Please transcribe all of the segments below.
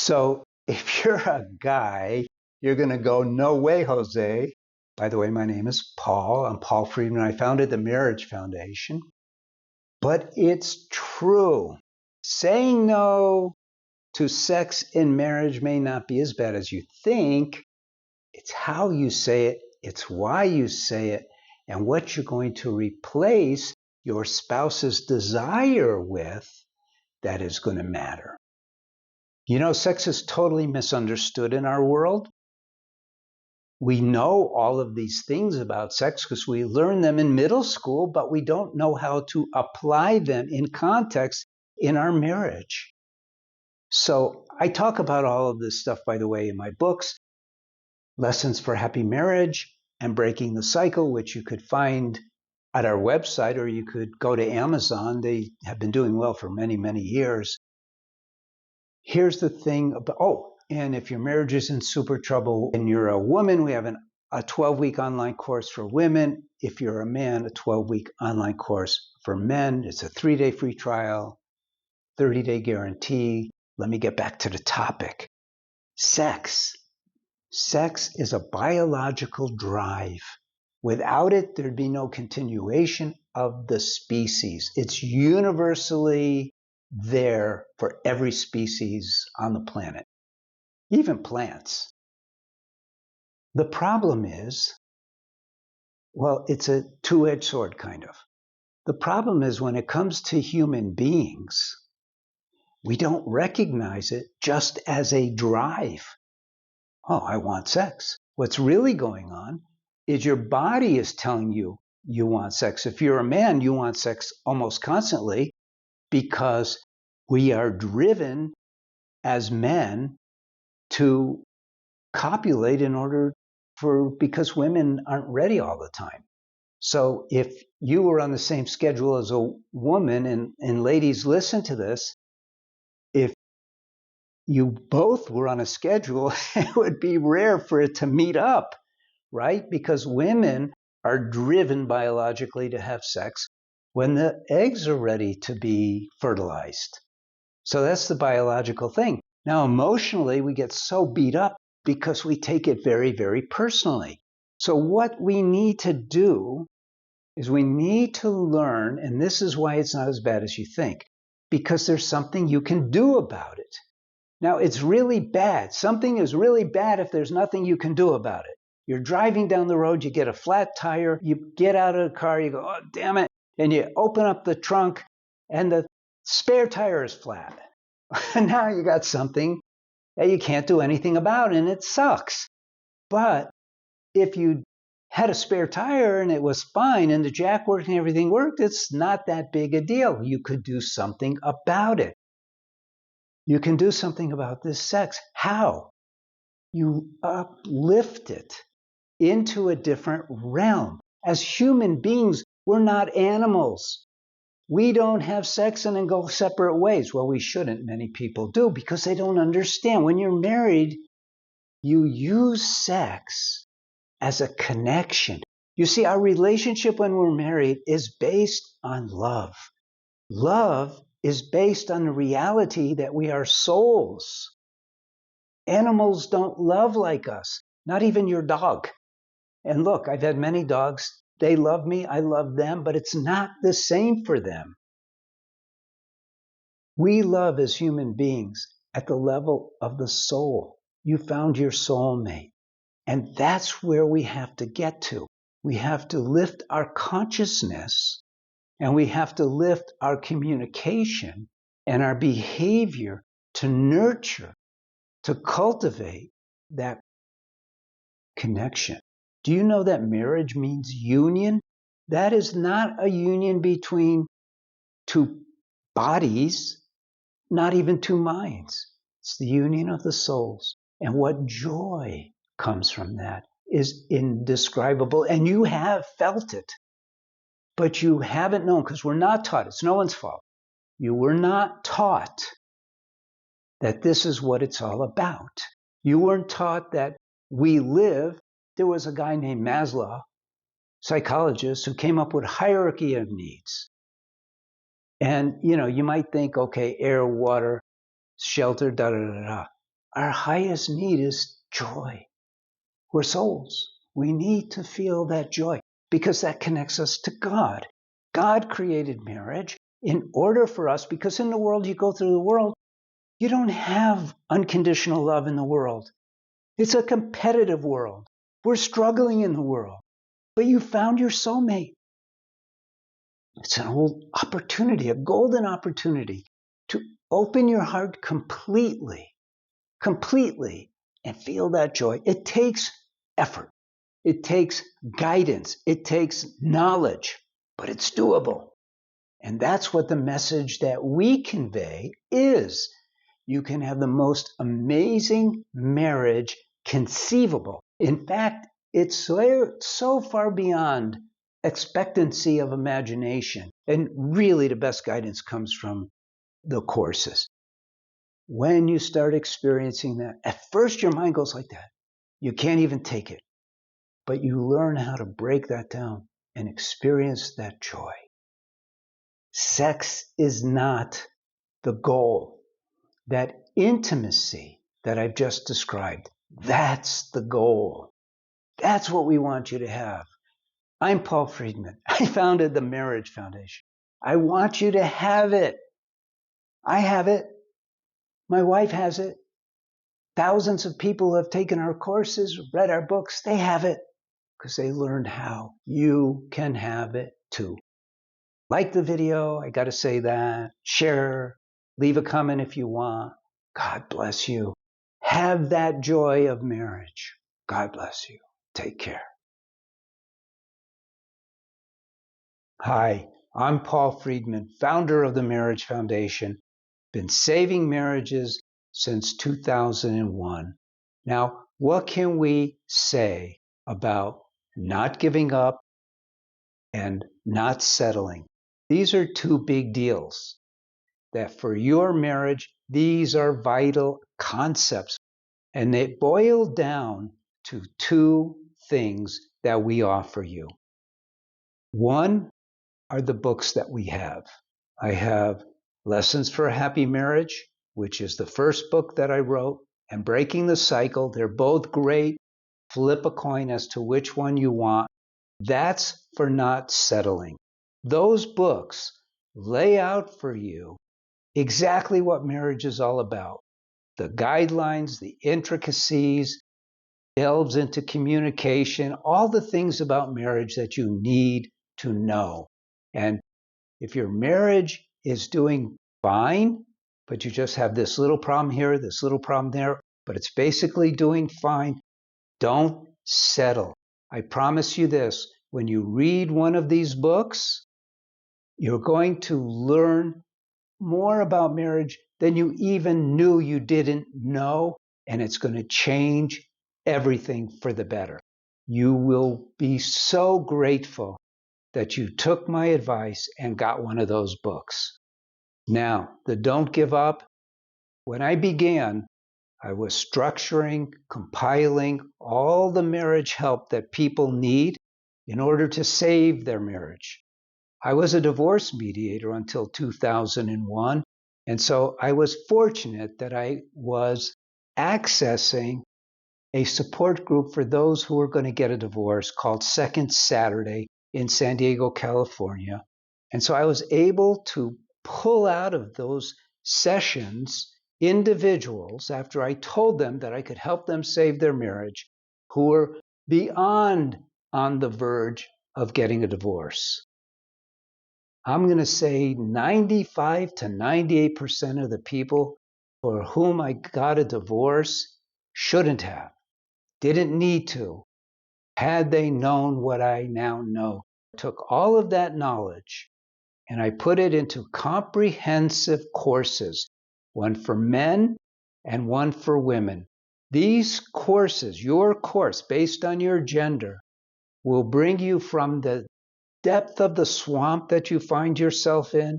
So if you're a guy, you're going to go, no way, Jose. By the way, my name is Paul. I'm Paul Friedman. I founded the Marriage Foundation. But it's true. Saying no to sex in marriage may not be as bad as you think. It's how you say it, it's why you say it, and what you're going to replace your spouse's desire with that is going to matter. You know, sex is totally misunderstood in our world. We know all of these things about sex because we learn them in middle school, but we don't know how to apply them in context in our marriage. So I talk about all of this stuff, by the way, in my books, Lessons for Happy Marriage and Breaking the Cycle, which you could find at our website, or you could go to Amazon. They have been doing well for many, many years. Here's the thing about, and if your marriage is in super trouble and you're a woman, we have a 12-week online course for women. If you're a man, a 12-week online course for men. It's a 3-day free trial, 30-day guarantee. Let me get back to the topic. Sex. Sex is a biological drive. Without it, there'd be no continuation of the species. It's universally there for every species on the planet, even plants. The problem is, well, it's a two-edged sword, kind of. The problem is when it comes to human beings, we don't recognize it just as a drive. Oh, I want sex. What's really going on is your body is telling you you want sex. If you're a man, you want sex almost constantly because we are driven as men to copulate in order because women aren't ready all the time. So if you were on the same schedule as a woman, and ladies, listen to this, if you both were on a schedule, it would be rare for it to meet up, right? Because women are driven biologically to have sex when the eggs are ready to be fertilized. So that's the biological thing. Now, emotionally, we get so beat up because we take it very, very personally. So what we need to do is we need to learn, and this is why it's not as bad as you think, because there's something you can do about it. Now, it's really bad. Something is really bad if there's nothing you can do about it. You're driving down the road, you get a flat tire, you get out of the car, you go, oh, damn it, and you open up the trunk, and the spare tire is flat. Now you got something that you can't do anything about, and it sucks. But if you had a spare tire and it was fine and the jack worked and everything worked, it's not that big a deal. You could do something about it. You can do something about this sex. How? You uplift it into a different realm. As human beings, we're not animals. We don't have sex and then go separate ways. Well, we shouldn't. Many people do because they don't understand. When you're married, you use sex as a connection. You see, our relationship when we're married is based on love. Love is based on the reality that we are souls. Animals don't love like us, not even your dog. And look, I've had many dogs. They love me, I love them, but it's not the same for them. We love as human beings at the level of the soul. You found your soulmate. And that's where we have to get to. We have to lift our consciousness, and we have to lift our communication and our behavior to nurture, to cultivate that connection. Do you know that marriage means union? That is not a union between two bodies, not even two minds. It's the union of the souls. And what joy comes from that is indescribable. And you have felt it, but you haven't known because we're not taught. It's no one's fault. You were not taught that this is what it's all about. You weren't taught that we live. There was a guy named Maslow, psychologist, who came up with a hierarchy of needs. And, you know, you might think, okay, air, water, shelter, da, da, da, da. Our highest need is joy. We're souls. We need to feel that joy because that connects us to God. God created marriage in order for us, because in the world, you go through the world, you don't have unconditional love in the world. It's a competitive world. We're struggling in the world, but you found your soulmate. It's an old opportunity, a golden opportunity to open your heart completely, and feel that joy. It takes effort. It takes guidance. It takes knowledge, but it's doable. And that's what the message that we convey is. You can have the most amazing marriage conceivable. In fact, it's so far beyond expectancy of imagination. And really, the best guidance comes from the courses. When you start experiencing that, at first your mind goes like that. You can't even take it. But you learn how to break that down and experience that joy. Sex is not the goal. That intimacy that I've just described, that's the goal. That's what we want you to have. I'm Paul Friedman. I founded the Marriage Foundation. I want you to have it. I have it. My wife has it. Thousands of people have taken our courses, read our books. They have it because they learned how. You can have it too. Like the video, I got to say that. Share, leave a comment if you want. God bless you. Have that joy of marriage. God bless you. Take care. Hi, I'm Paul Friedman, founder of the Marriage Foundation. Been saving marriages since 2001. Now, what can we say about not giving up and not settling? These are two big deals that for your marriage, these are vital concepts. And they boil down to two things that we offer you. One are the books that we have. I have Lessons for a Happy Marriage, which is the first book that I wrote, and Breaking the Cycle. They're both great. Flip a coin as to which one you want. That's for not settling. Those books lay out for you exactly what marriage is all about. The guidelines, the intricacies, delves into communication, all the things about marriage that you need to know. And if your marriage is doing fine, but you just have this little problem here, this little problem there, but it's basically doing fine, don't settle. I promise you this, when you read one of these books, you're going to learn more about marriage than you even knew you didn't know, and it's going to change everything for the better. You will be so grateful that you took my advice and got one of those books. Now, the Don't Give Up, when I began, I was structuring, compiling all the marriage help that people need in order to save their marriage. I was a divorce mediator until 2001. And so I was fortunate that I was accessing a support group for those who were going to get a divorce called Second Saturday in San Diego, California. And so I was able to pull out of those sessions individuals after I told them that I could help them save their marriage who were beyond on the verge of getting a divorce. I'm going to say 95 to 98% of the people for whom I got a divorce shouldn't have, didn't need to, had they known what I now know. I took all of that knowledge and I put it into comprehensive courses, one for men and one for women. These courses, your course based on your gender, will bring you from the depth of the swamp that you find yourself in,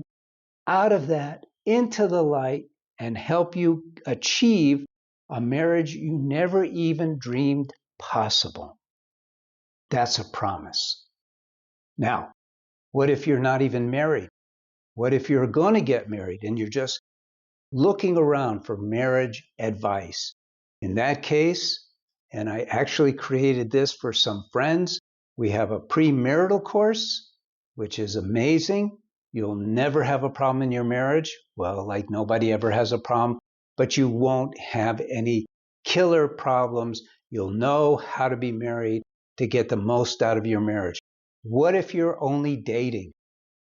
out of that, into the light, and help you achieve a marriage you never even dreamed possible. That's a promise. Now, what if you're not even married? What if you're going to get married and you're just looking around for marriage advice? In that case, and I actually created this for some friends, we have a premarital course, which is amazing. You'll never have a problem in your marriage. Well, like nobody ever has a problem, but you won't have any killer problems. You'll know how to be married to get the most out of your marriage. What if you're only dating?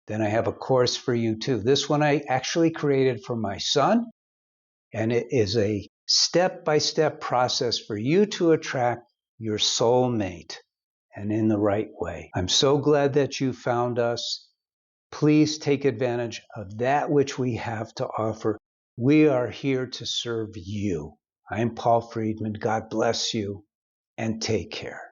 Then I have a course for you too. This one I actually created for my son, and it is a step-by-step process for you to attract your soulmate, and in the right way. I'm so glad that you found us. Please take advantage of that which we have to offer. We are here to serve you. I'm Paul Friedman. God bless you, and take care.